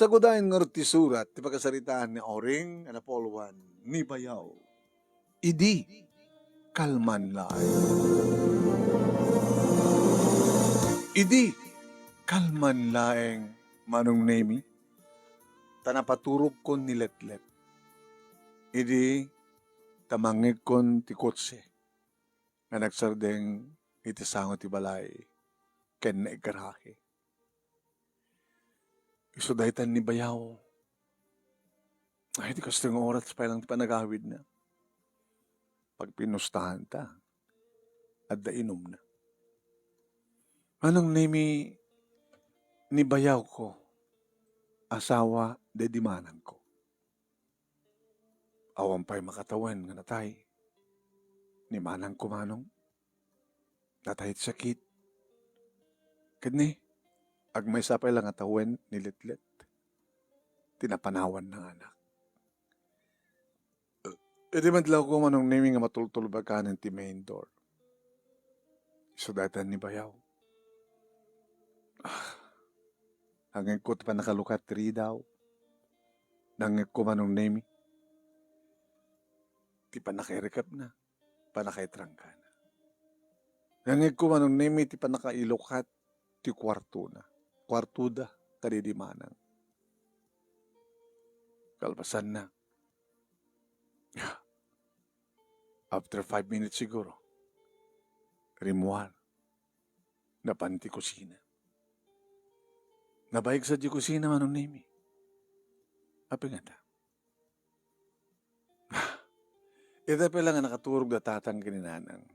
Sagudayan nga ti surat, ti pagkasaritaan ni Oring, anapolwan, ni Bayaw. Idi, kalman laay. Idi, kalman laeng manong nemi, tanapaturog kon ni Letlet. Idi, tamangig kon ti kotse, na nagsardeng itisango ti balay, ken na igarahe. Isudaytan ni Bayaw. Ay, di kasi ng oras pa lang panagawid na. Pag pinustahan ta, at dainom na. Anong nemi ni Bayaw ko, asawa de dimanan ko. Awan pa'y makatawan nga natay. Ni manang ko manong, natay sakit. Kani, ag may sapay lang atawen ni Letlet. Tinapanawan ng anak. Edi madlaw ko manong nemi nga matultulbag ka ng ti main door. Isudatan ni Bayaw. Hanggang ko pa nakalukat 3 daw. Nangag ko manong nemi. Ti pa nakairekap na. Pa nakaitrangka na. Nangag ko manong nemi ti pa nakailukat ti kwarto na. Kwartuda kadidimanang. Kalpasan na. After 5 minutes siguro, rimuar, napanti kusina. Nabayag sa di kusina manong nemi. Api nga ta. Ito pa lang nga nakaturog na tatang kininanang.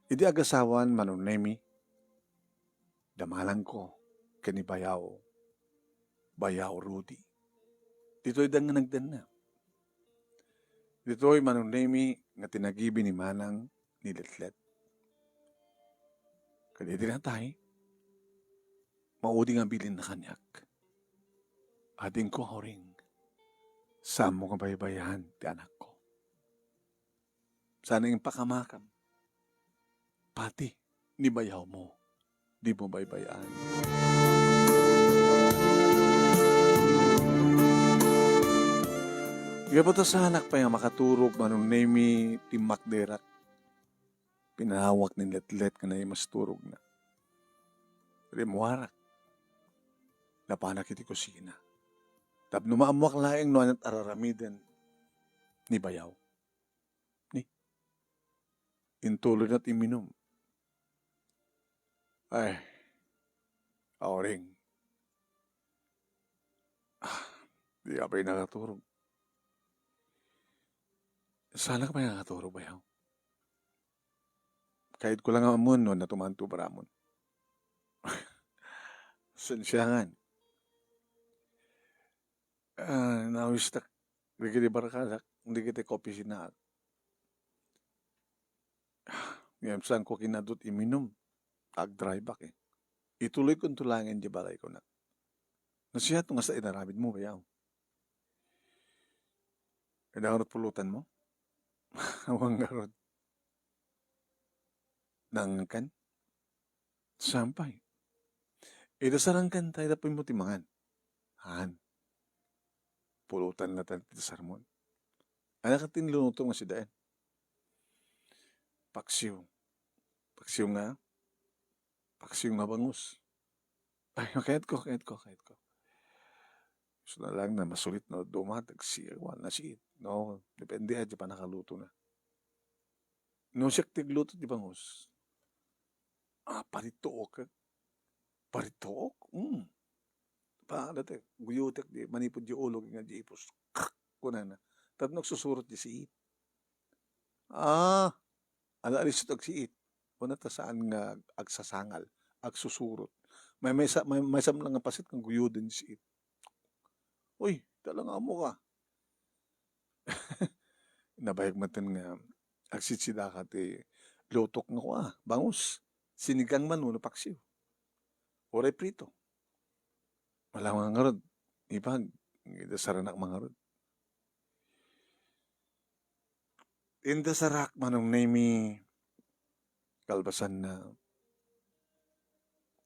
Idi agasawan manong nemi. Damalang ko, kani Bayaw. Bayaw Rudy. Dito'y dang nga nagdan na. Dito'y manong nemi nga tinagibi ni Manang ni Letlet. Kaya di na tayo, maudi nga bilin na kanyak. Ading ko horing, saan mo ka baybayan ti anak ko. Sana yung pakamakam, pati ni Bayaw mo, di mo baybayan. Gabuto sa anak pa yung makaturog manong nemi timak derat. Pinahawak ni Letlet ka na yung mas turog na. Rimuarak. Napanak iti kusina. Tapno maamuak laeng no anat araramiden ni Bayaw. Ni. Intuloy na't iminom. Ay. Aoring. Di ka pa'y nakaturog. Sana ka pa nakaturo, Bayaw. Kahit ko lang ang amon, no, natumanto para amon. Sensyangan. Nawis na, hindi kita barakalak, hindi kita kopi sinaag. Ngayon, saan ko kinadot iminom? Ag-dry back eh. Ituloy kong tulangin di balay ko na. Nasiya ito nga sa inaramid mo, Bayaw. Kailangan pulutan mo? Awang garot. Nangakan? Sampay. Ito sarangkan tayo na pimutimangan. Han. Pulutan na tayo sa sarmon. Anak atin lunuto nga si Daen. Paksiw. Paksiw nga. Paksiw nga bangus. Ay, kahit ko. So na lang na masulit na dumatag siya. Wala na siya. No, depende di pa nakaluto na. No siya tigluto di bangus. Paritook. Paritook? Dati, guyutek di, manipod di ulog nga di ipos. Kunan na. Tapos nagsusurot di siit. Alalis ito agsiit. Kuna ta saan nga agsasangal, agsusurot. May sam lang nga pasit kang guyudin siit. Uy, talaga mo ka. Nabayag matin nga, agsitsida ka ti lutok nga ko bangus. Sinigang man no paksiw. Oray prito. Wala mga ngarod. Ipag, saranak mga ngarod. Inda sarak manong nemi kalbasan na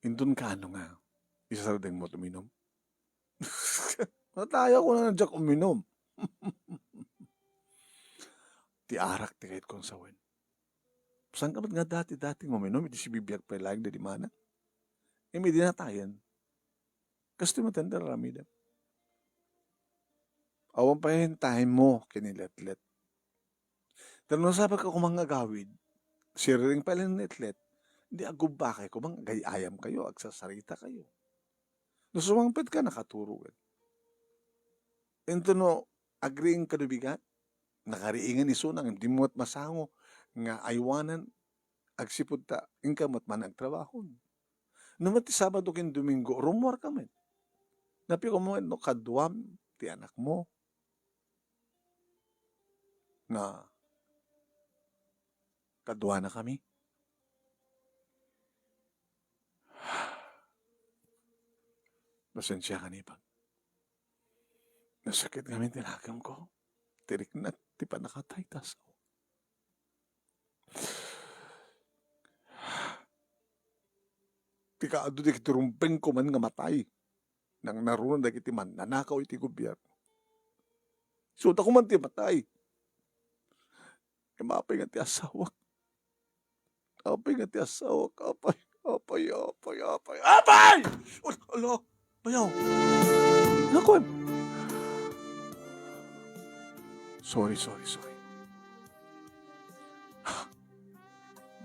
indun ka ano nga, isa sa mo tuminom. Nataya ko na nandiyak uminom. Ti arak ti kahit kong sawen. Saan ka ba't nga dati-dating uminom? Hindi si bibiyag pa lang di mana. May dinatayan. Kasi matanda ramida. Awan pa yung time mo kiniletlet. Tanong sa pagka kumang agawid, siring pa lang netlet, hindi agubakay, kumang gayayam kayo, agsasarita kayo. No sumangpit ka, nakaturuan. Ito no, agreeing kadubigat, nakariingan ni Sunang, hindi mo't masango, nga aywanan, agsipod ta, ingka mo't managtrabaho. Naman ti Sabado kin Domingo, rumor kami. Napi ko mo, no, kadwam, ti anak mo, na kadwa na kami. Pasensya ka ni Pag. Nasakit kami tinagam ko. Tirik na, ti pa nakatay tasaw. Ti kaado di kiturumpeng ko man nga matay. Nang narunan da kiti man, nanakaw iti gobyerno. So, ako man ti matay. Mapay nga ti asawa. Apay nga ti asawa. Apay! Alo! Bayaw! Nakon! Sorry.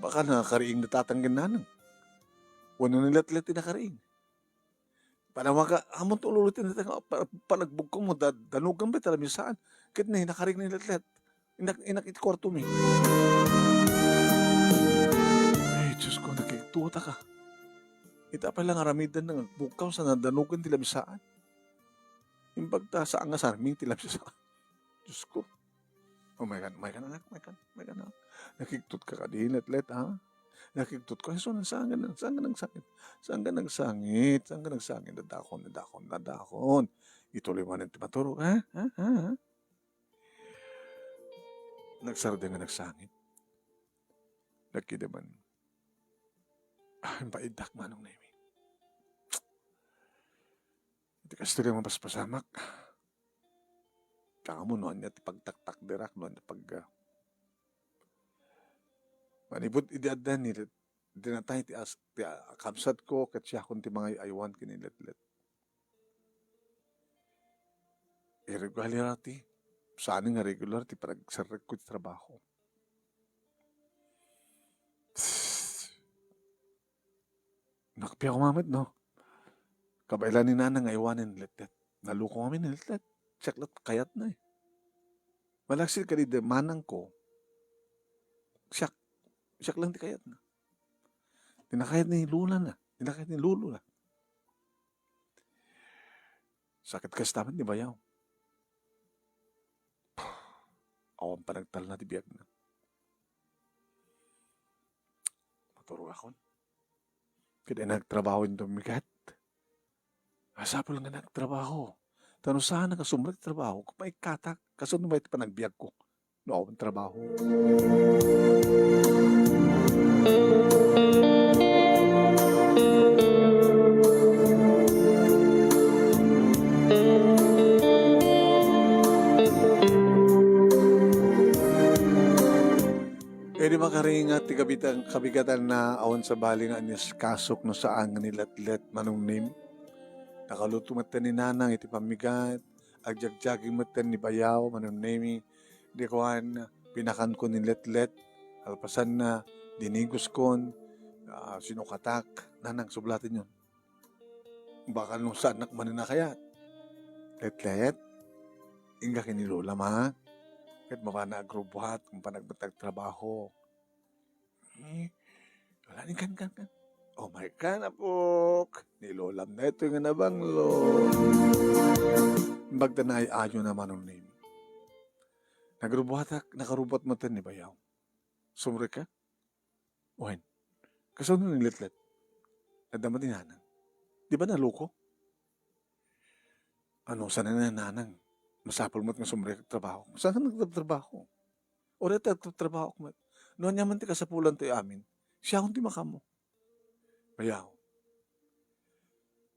Baka nakakariing natatanggan na nang. Wano nilatlet nakariing. Panama ka, amon to ululutin na palagbog ko mo, danugan ba talam yung saan? Kahit na hinakaring nilatlet. Inak iti kwarto mi. Ay, Diyos ko, nakiktuta ka. Ita pa lang aramidan ng bukaw sa nadanugan tila bisaan. Imbagta sa nga sarming tila bisaan. Diyos ko. Oh my God, anak. Nakiktot ka kadihin atlet, ha? Nakiktot ko. So, saan ka ng sangit? Nadakon. Ituloy mo ng timaturo, ha? Nagsarda nga nagsangit. Nakidaman. Ang paidak manong na imi. Iti kastori mo paspasamak. Kaka mo noon niya pagtaktak dirak noon pag manibot idiadan ni dinatay ti kamsat ko kat siya kung ti mga aywan kiniletlet. Irregular ti. Saan nga regular ti parang sarag ko ti trabaho. Nakapya ko mamit, no? Kabailan ni nanang aywanin letlet. Naluko kami ni letlet. Checklat kayat na eh. Malaksil ka di manang ko. Siyak lang di kayat na. Tinakayat ni Lula na. Tinakayat ni Lulo na. Sakit ka sa taman ni Bayaw. Awan pa nagtal na tibiyag na. Maturo ako. Kaya nagtrabaho yung tumigat. Asapol nga nagtrabaho. Tanong saan nakasumrat trabaho? Kung may katak, kasunod ba ito pa nagbiyak ko? Noong trabaho. Di makaringat ti kabigatan na awan sa bali nga anyas kasok no saan nga nilatlet manong name. Nakaluto matan ni nanang iti pamigat, agjagjaging matan ni Bayaw manong name. Di kuhan pinakan ko ni letlet, alpasan na dinigos kon, sinukatak, nanang sublatin yun. Baka nung saan nakmanin na kaya. Letlet, inga kinilula ma. Kahit mapana agrubuhat kung panagbatag trabaho. Wala ni kan. Oh my kanapok. Nilolam na ito yung nabanglo. Bagda na ay ayo naman ang name. Nagrubuhat nakarubot mo ni Bayaw. Sumri ka? Ohen. Kasunod ng letlet. Nadama din nanang. Di ba naluko? Ano, sana na nanang? Masapol mo't nga sumri ka trabaho. Saan ka nagtatrabaho? O rin nagtatrabaho ko mat. Noon naman ti kasapulan to amin. Siya akong ti makamo. Bayaw.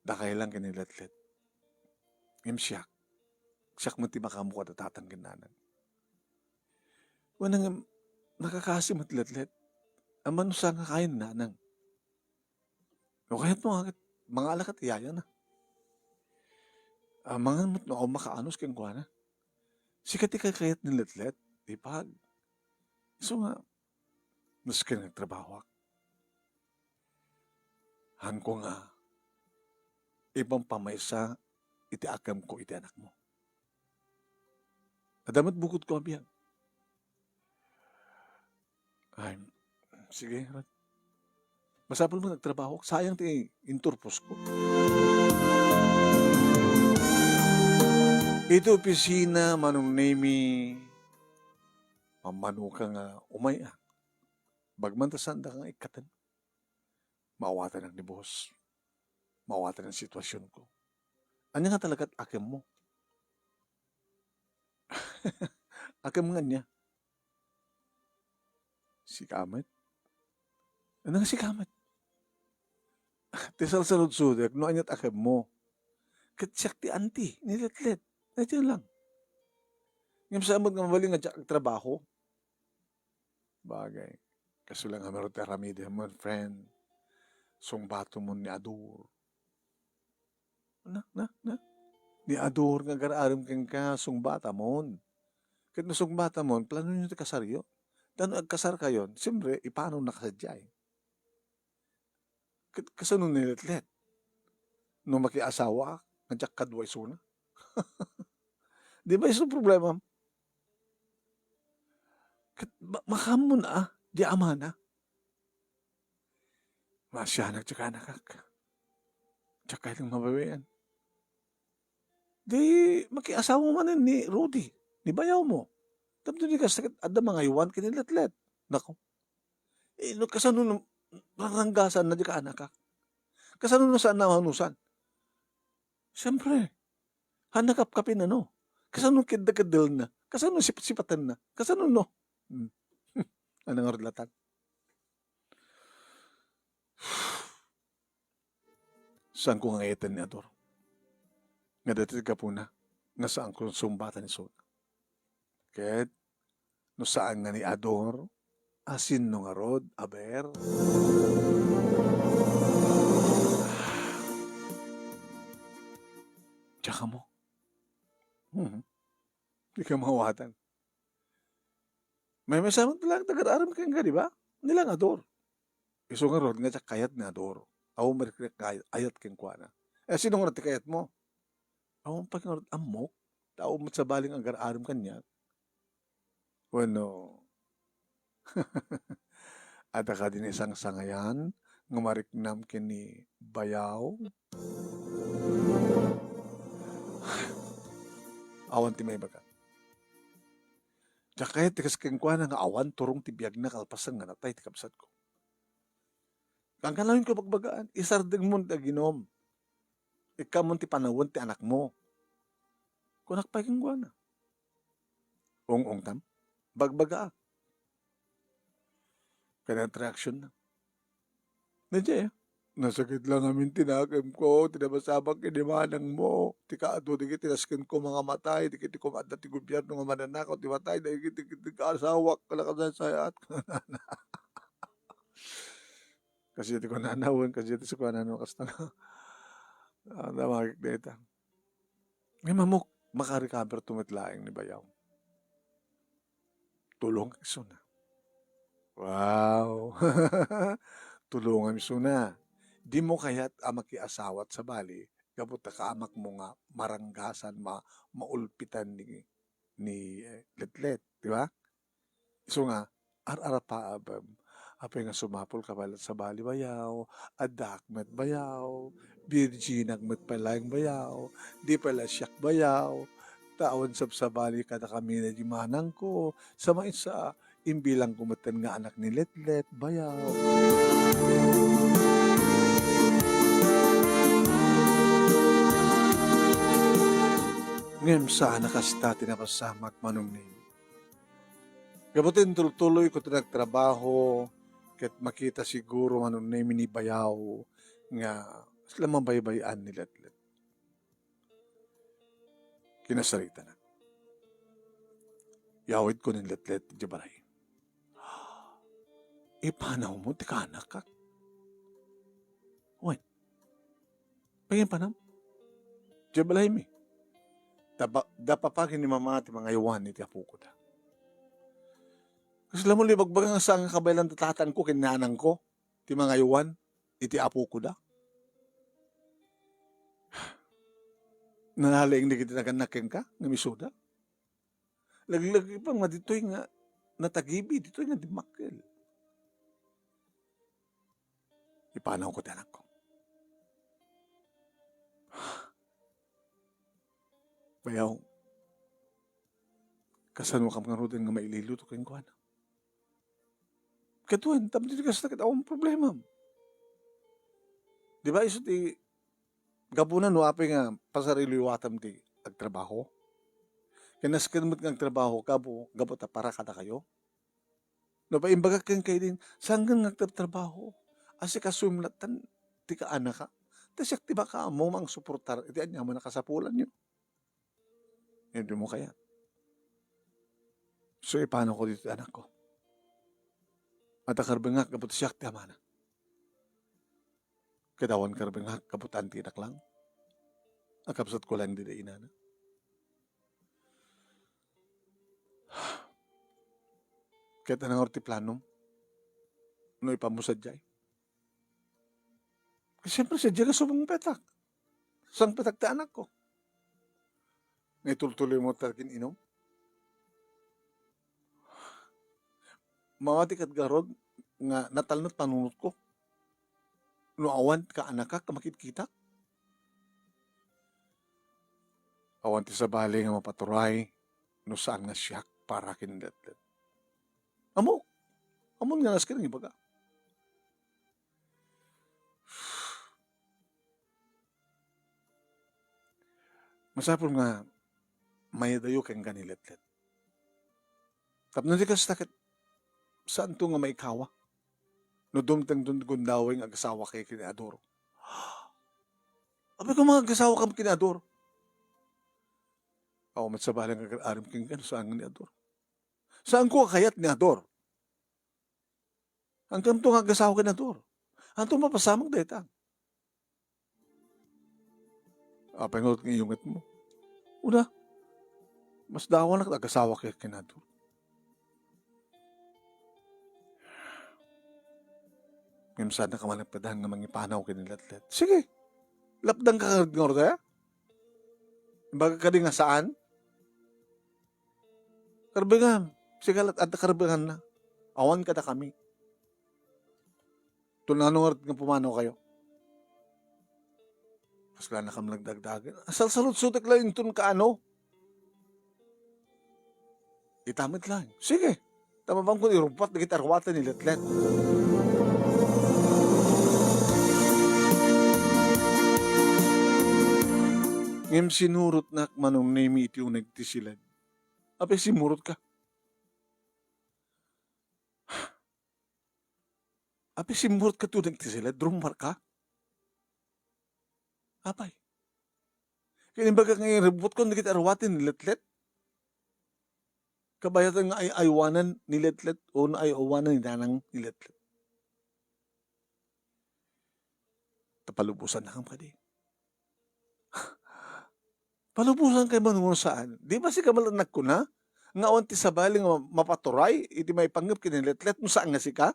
Dakay lang kiniletlet. Siyak. siyak man ti makamu ka tatanggan. Wanang nakakasim at letlet. Aman sa nga kain nanang. O kahit mga alakat iyaya na. Mga mo't no, makaanos kang kuha na. Sikat kayat ni letlet. Ipag. So nga, mas ka nagtrabaho. Han ko nga, ibang pamaysa, iti akam ko iti anak mo. Adamat bukod ko abiyang. Ay, sige, Rod. Masapal mo nagtrabaho. Sayang ti inturpos ko. Ito opisina manong name mamano ka nga umaya. Bagmantasan da nga ikatan. Maawatan ang ni boss. Maawatan ang sitwasyon ko. Ano nga talaga't akim mo? Akim nga niya. Si Kamat? Ano nga si Kamat? Tisal sa ludsudek, no anyat akim mo. Katsiyak ti anti, niletlet. Nandiyan lang. Ngayon sa amod nga mabaling nga trabaho. Bagay. Kasulang nga meron taramide mo, friend. Sungbato mo ni Adur. Na. Ni Adur nga gararam kang ka, sungbata mo. Kahit na sungbata mo, plano nyo ti kasaryo. Tano agkasar kayon, siyempre, ipano nakasadyay. Kasano niletlet? No makiasawa, nadyak kadway suna. Di ba yung problema? Makamon di ama na. Masyanak tsaka nakak. Tsaka ilang mababayan. Di makiasawa mo man ni Rudy. Ni bayaw mo. Tapos di ka sakit ada mga iwan kiniletlet. Nako. Kasano nung ranggasan na di ka anak ka. Kasano na saan namanusan? Siyempre. Hanakap kapin ano. Kasano kidakadil na. Kasano sipatan na. Kasano no. Ano nga relatan? Saan ko nga itan ni Ador? Nga dati ka po na. Nga saan ko sumbatan ni Sona. Kahit no saan nga ni Ador, asin no nga rod, aber. Tsaka mo. Di ka mawatan. May masamang talang tagar-aram ka nga, di ba? Nilang Ador. Iso nga rod, nga kayat ni Ador. Ako ayat kang kwa na. Sino nga kayat mo? Ako pag amok, tao mo sa baling ang gar-aram kanya. Bueno, ada ka din isang sangayan, nga mariknam kini bayaw. Awan ti may baga. Tsaka tikas kang kwa na nga awan, turong tibiyag na kalpasan nga natay, tikapsat ko. Kang kanawin ko pagbagaan, isardag mo na ginom. Ikaw mo ti panawon ti anak mo. Kunak pa kang kwa na. Ong tam, bagbaga. Kaya attraction na. Nandiyan nasakit lang amin tinakam ko, tinabasabang kinimanang mo. Tika ato, di tinaskin ko mga matay, di kiti kumanda ti gobyerno nga mananakaw, di matay, di kiti kaasawak, kalakasasayat. Kasi iti ko nanawin, kasi iti sa ko nanawin, kasi namagik na ita. May mamuk, makarecover tumitlaing ni Bayaw. Tulong iso na. Wow! Tulungan iso na. Di mo kaya't makiasawat sa bali, kapot kaamak mo nga maranggasan, maulpitan ni Letlet, di ba? So nga, ar-arapa apay nga sumapol ka pala sa bali bayaw, adak met bayaw, virgin met palang bayaw, di pala siyak bayaw, taon sa bali kada kami na di manang ko, sa maisa, imbilang kumatan nga anak ni Letlet, bayaw. Ngayon sana kasita tinapasamak manong ni. Kabutin tuloy ko nagtrabaho, ket makita siguro manong ni minibayaw, nga sila mabaybayan ni Letlet. kinasarita na. Yawid ko ng letlet, jabalay. Ipanaw mo, ti ka anak ka. Uy, pagin pa nam. Jabalay mi. Dapapagin ni mama ti mga iwan iti apo ko da. Kasi lamang libagbagang sa ang kabaylan tatatan ko, kinanang ko, ti mga iwan, iti apo ko da. Nanahaling di kita naganakin ka, nga misuda. Lagi-lagi pang dito'y nga natagibi, dito'y nga dimakil. Ipanaw ko tanak ko. Bayaw, kasano ka mga rodin nga maililuto kayong kuhan. Katuan, tapos dito kasi nakita akong problema. Di ba iso ti gabunan no apay nga pasariliwatam ti agtrabaho? Kinaskinmot nga agtrabaho, gabot para kada kayo. No ba imbaga kang kayo din, saan nga nagtatrabaho? Asi kasumlatan, ti ka anak ka. Tasyak ti ba ka mo mang suportar, iti anya mo nakasapulan nyo. Hindi mo kaya. So, paano ko dito anak ko? At akarbengak, kaput siyak ti amana. Kadawan karbengak, kaputan ti inak lang. Akapsat ko lang dito inana. Kaya tanang orti planong, no ipamusadyay. Kasi siyempre sadya ka subang petak. Sang petak ti anak ko. Ngay tultuloy mo takin inom. Mawati kat garod nga natalnot panunot ko. No awan ka anak ka makikita. Awan ti sabali nga mapaturay no saan nga siyak para kinletlet. Amon nga naskin ng ibaga. Masapol nga may dayo kang ganiletlet. Tapno di ka sakit saan to nga maikawa? No dumtang dun gundawing agasawa kay kiniador. Abi ko mga agasawa kam kiniador. Ako mat sa balang arim king kan saan ni ador. Saan ko kayat ni ador? Ang kamto nga agasawa kiniador. Anto mapasamang dayta. Apay ngot ng iyungat mo. Una, mas dawa na agasawa kay kiniador. Ngayon saan na kamalagpadahan nga mangipanaw kinilatlet. Sige, lapdang ka ngor tayo. Baga ka din nga saan? Karbengan. Sigalat at karbengan na. Awan ka na kami. Tunanong nga pumanaw kayo. Kasla na kami nagdagdagan. Asal salut-sutik lang yung ka ano. Itamit lang. Sige. Tama bang kung irumpat na gitarwatan ni Letlet. Ngayon sinurot na manong name iti yung nagtisilan. Apay simurot ka. Apay simurot ka to nagtisilan. Drumar ka. Apay. Kaya baga ngayon rebut ko nagit arwatin ni Letlet. Kabayatan nga ay aywanan ni Letlet o na ay awanan ni Nanang ni Letlet. Tapalubusan na kang pwede. Palubusan kay manungon saan? Di ba si kamalanak ko na? Nga awan ti sabali nga mapaturay, iti may panggap kiniletlet mo saan nga si ka?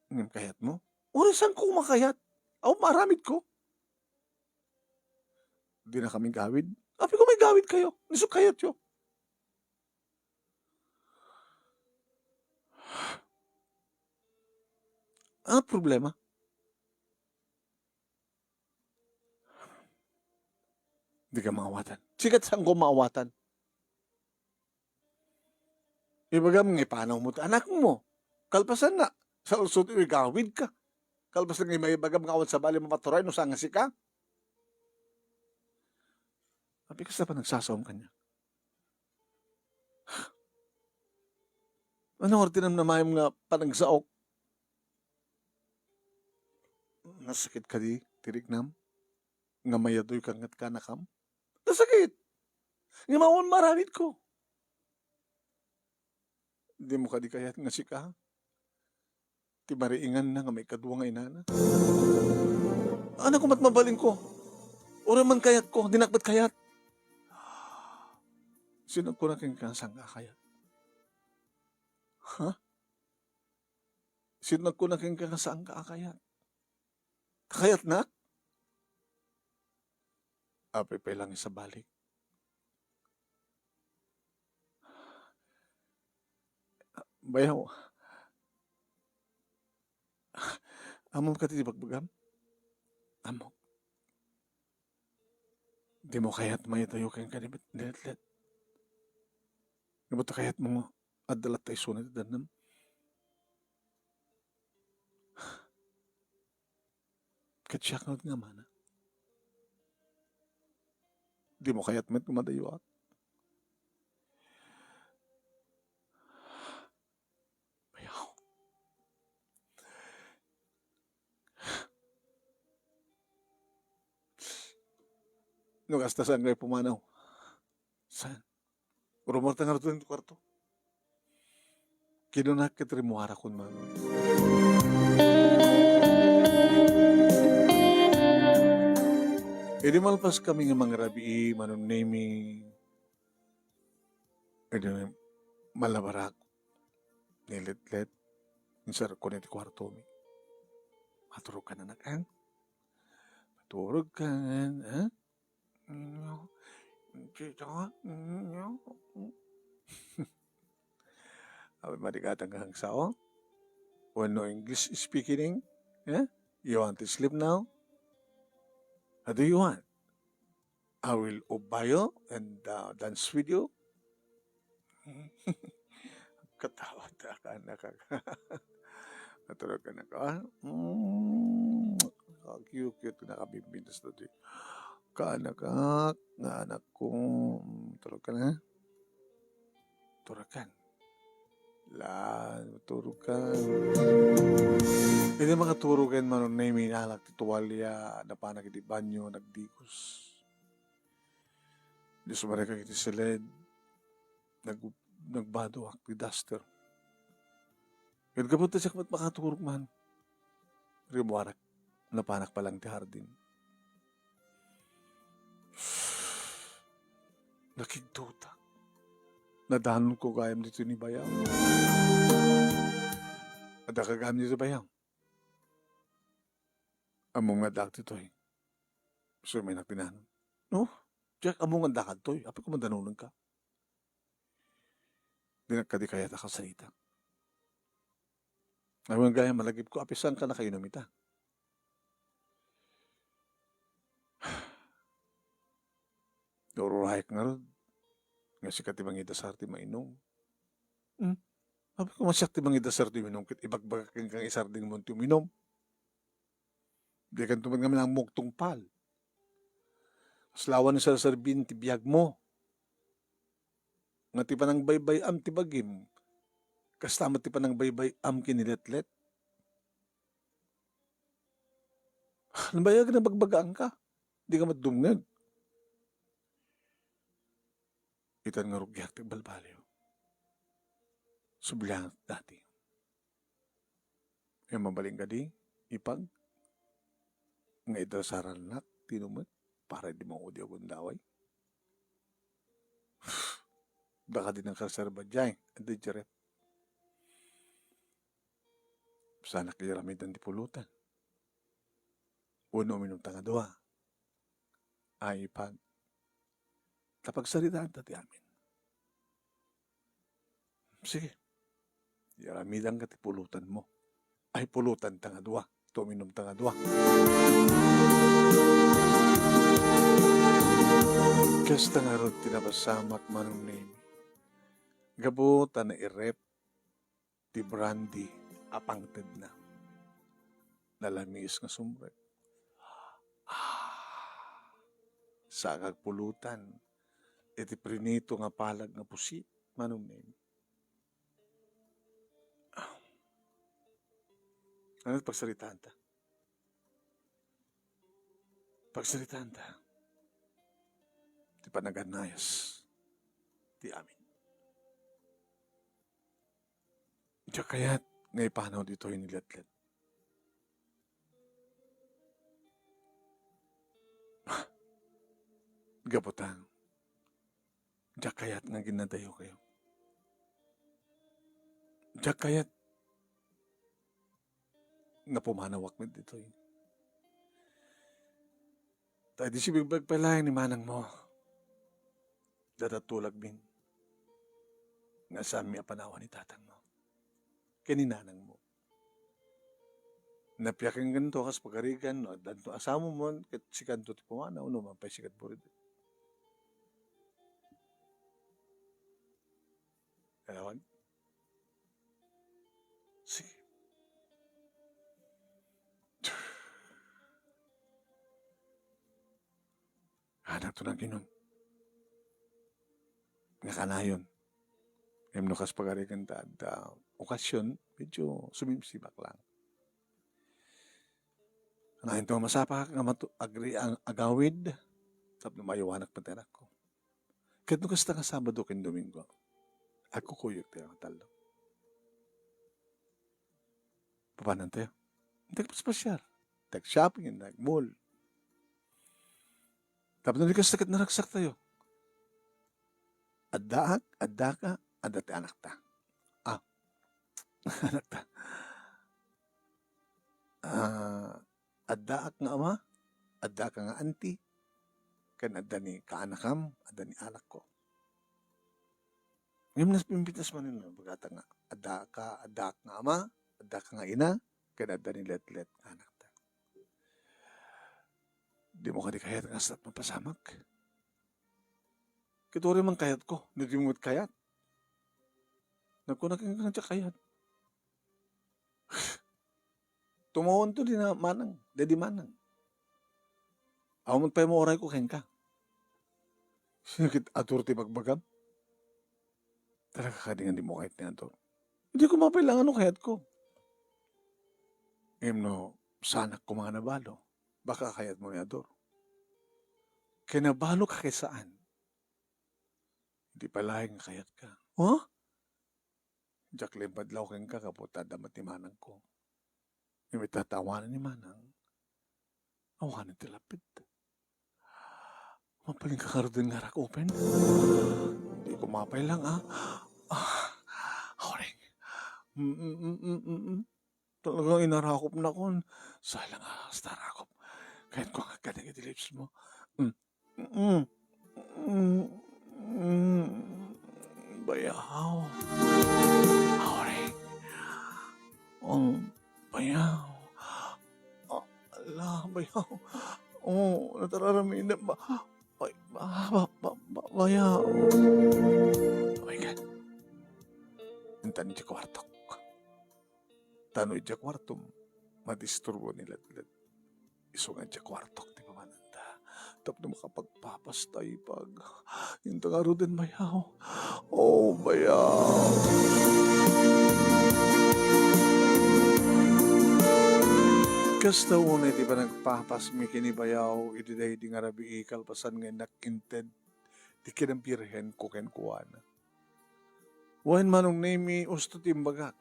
Ngam kayat mo? Urisan ko makayat. Aw maramid ko. Di na kami gawid. Api ko may gawid kayo. Nisok kayat yo. Ano problema? Di ka maawatan. Sikat saan ko maawatan? Ibaga mga ipanaw mo. Anak mo. Kalpasan na. Sa usot gawid ka. Kalpasan nga may ibaga mga awan sa bali mapaturay no saan nga si ka. Sabi ka sa pa nagsasawang kanya. Ano orti nam namayam nga panagsaok? Nasakit ka di, tirik nam. nga mayadoy kangat kanakam. Nasakit. Nga mawon maramit ko. Di mo kadi kayat nga si ka. Ti mariingan na nga may kadwa nga inana. Ano ko mat mabaling ko? Ura man kayat ko, dinakbat kayat. Sino ko na kang kasang kayat? Ha? Sino ko na kang kasang kayat? Kakayat na? Apay pa lang isa balik. Bayaw. Amo ka ti bagbagam? Amo. Di mo kayat may tayo kayong kanibit-let. Nabuta kayat mo adalat tayo sunod danam. Katsyak nga mana. Di mo kayat met kumadayo at. Bayaw. Nung hasta saan kayo pumanaw? Saan? Rumor tangar doon yung kwarto. Kinunak kitrimuhara kun man. Edi malpas kami nga mga rabi, manong naming, edi malabarak, nilit-lit, insar ko na ti kwarto mi. Maturog ka na nakang. Maturog ka na, ha? Awi marikatang hang sao? When no English speaking, yeah? You want to sleep now? What do you want? I will obayo and dance with you. Katawa ka na ka. Natulog ka na ka. Cute na kabimbintas na di. Kaanak nga anak ko. Tulog ka na. Turakan. Turukan. Hindi mga turukan man na minalak ti tuwalya na panak iti banyo nagdikos. Di sumareka iti silid nagbaduak ti duster. Kaya kapunta siya kapat makaturok man. Ribuarak na panak palang ti hardin. Nakigtuta. Nadanon ko gayam dito ni Bayang. Ada kagam dito Bayang. Among nga dak dito eh. So may nakpinanon. No? Jack, among nga dakad to eh. Api ko mandanonan ka. Di nagkadikaya ta kasalita. Among gayam malagip ko. Api saan ka na kayo namita? Dororahik nga ron. Nga sikat ibang idasar ti mainom. Sabi ko masyak ti ibang idasar ti minom. Kit ibagbagakin kang isar ding mo ti minom. Di kan tumad kami ng muktong pal. Slawan sa sarbin ti biyag mo. Nga ti panang baybay am ti bagim. Kastama ti panang baybay am kiniletlet. Nabayag na bagbagaan ka. Di ka madumnag. Itan nga rugyak ti balbaliw. Subilang dati. E mabaling ka di, ipag. Nga idasaran nak, tinumat, para di mo audio gundaway. Baka din ang kasarba dyan, adi jarep. Sana kayaramidan di pulutan. Uno minum tanga dua. Ay ipag. Kapag saritaan tati amin. Sige. Yaramidan ka ti pulutan mo. Ay pulutan tanga dua. Ito minum tanga dua. Kasta nga ron tinapasamak manong name. Gabuta na irep ti brandy apangted na. Nalamis nga sumbre. Sa agpulutan. Iti prinito nga palag nga pusit manong name. Ano pagsalitaan ta? pagsalitaan ta, ti panaganayas, ti amin. Diya kaya't ngay panaw dito inilatlet. Gapotang, diya kaya't nga ginadayo kayo. Diya kaya't nga pumanawak mo dito. Tayo di si bigbag pala ni manang mo. Datatulag min. Nga sami apanawa ni tatang mo. Kaninanang mo. Napiyaking ganito kas pagarigan, no, danto asamo mo, kat si kanto ti pumanaw, no, mampay sikat po rin. Kalawan? Sige. Anak to ng kinon. Nga kanayon. Ngayon no kas pagarigan ta, okasyon, medyo sumimsibak lang. Kanayon to masapak, nga agri ang agawid, tapos mayawanak patanak ko. Kahit no kas nga Sabado kin Domingo, ako kuyog tayo talo. Papanan tayo? Nagpaspasyal. Nag-shopping, nag-mall. Tapos nung likas sakit naragsak tayo. Adda ka, adda ti anak ta. Anak ta. Adda ak nga ama, adda ka nga auntie, kan adda ni kaanakam, adda ni anak ko. Ngayon nas pimpitas man nila, bagata nga, adda ak nga ama, adda ka nga ina, kan adda ni let anak ta. Di mo ka di kayat nga sa mapasamak. Kituri man kayat ko, hindi mo kayat. Nagkunakin ka nga kayat. Tumawon to di na manang, di manang. Awon pa mo oray ko ken ka. Sinakit atur ti bagbagam. Talaga ka di mo kahit ni atur. Hindi ko mapailangan no kayat ko. Ngayon no, sanak ko mga nabalo. Baka kayat mo ni atur. Kinabalo ka kay saan? Hindi palahing kayat ka. Huh? Jack limbadlaw ken ka kaputa damat ni manang ko. Yung itatawanan ni manang, awanan ti lapit. Mapaling kakaroon nga rak open. Hindi ko mapay lang Horeng. Talagang inarakop na kon. Salang starakop. Kahit ko nga kanang iti lips mo. Bayaw. Horeng. Bayaw. Ala, bayaw. Natararamin na ba? Bayaw. Oh my God. Intan di kwartok. Tano di kwartom. Madisturbo nila. Isungan di kwartok. Di ba mananda? Tap na makapagpapastay pag. Yung tangaro din bayaw. Oh, bayaw. Kasta una iti pa nagpapasmi kinibayaw, iti dahi di nga rabi ikal pasan nga nakinted, di kinampirhen ko ken kuwana. Wain manong nemi usto timbagak,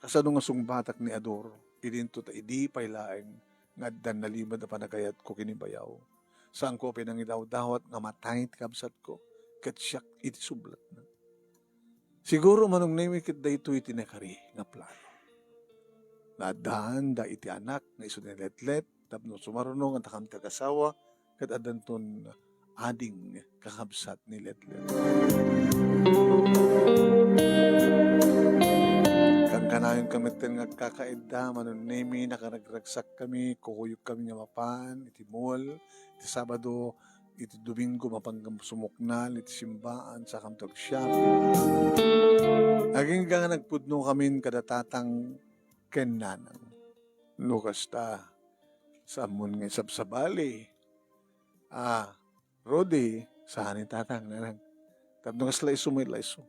kasano nga sungbatak ni Ador, idinto ta idi pailaeng nga dan nalimad na panagayat ko kinibayaw. Saan ko pinangidaw-dawat nga matangit kabsat ko, kat siyak iti sublat na. Siguro manong nemi kit da ito iti nakari nga plano. Nadaan da iti anak nga iso ni letlet tapno sumarunong ang takam kagasawa kat adanton ading kakabsat ni letlet. Kang kanayon kami ten nga kakaedda manon nemi nakanagragsak kami kukuyog kami nga mapan iti mall iti Sabado iti Domingo mapanggam sumuknal iti simbaan sa kamtog shopping. Aging nga nagpudno kami kadatatang ken nanang. Lukas ta. Samon nga sabsabali. Rodi. Saan ni tatang nanang. Tapno kas laiso may laiso.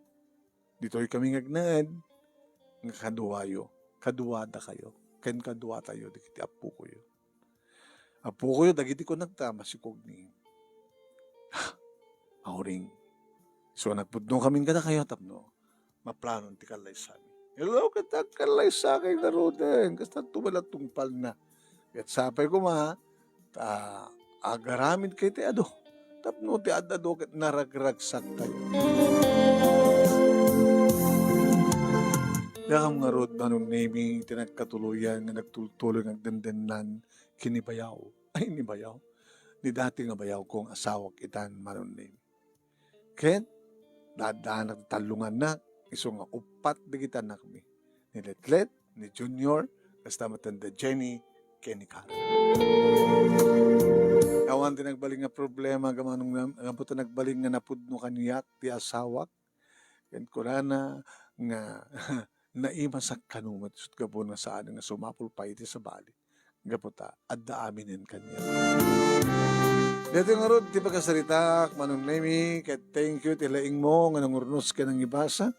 Dito'y kami ngagnad. Nga kaduwayo. Kaduwada kayo. Ken kaduwa tayo. Dikiti apu ko yun. Apo ko yun, dagiti ko nagtama si Kogni. Auring. So nagpudno kami kada kayo tapno. Maplanon ti kalay sa amin. Hello, katag kalay sa akin na roden. Kasta tumala tungpal na. At sapay ko agaramin kay ti ado. Tapno ti adado kat naragragsak tayo. Yakam nga rod manong naming tinagkatuluyan nga nagtultuloy ng dandanan kinibayaw. Ay, nibayaw. Ni dati nga bayaw kong asawak itan manong name. Ken, dadaan at talungan na. Iso nga upat di kita na kami. Ni Letlet, ni Junior, basta matanda Jenny, Kenny Cara. Awan din nagbaling nga problema gamanong nga puto nagbaling nga napudno kaniyak ti asawak. Ken kurana nga naimasak kanumat sut gabo na saan nga sumapul pa iti sa bali. Gaputa adda aminin kanya. Dito nga rod, ti pagkasarita, manong nemi, kat thank you, tilaing mo, nga nangurnos ka ng ibasa.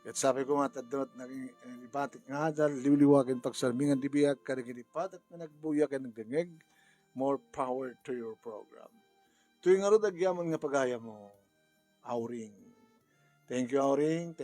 Kat sabi ko nga, tadot, naging ibatik nga dal, liwliwakin pagsarmingan di biyak, karigilipat at nagbuya ka ng dangeg, more power to your program. Tuwing nga rod, agyaman nga pagaya mo, Auring. Thank you, Auring.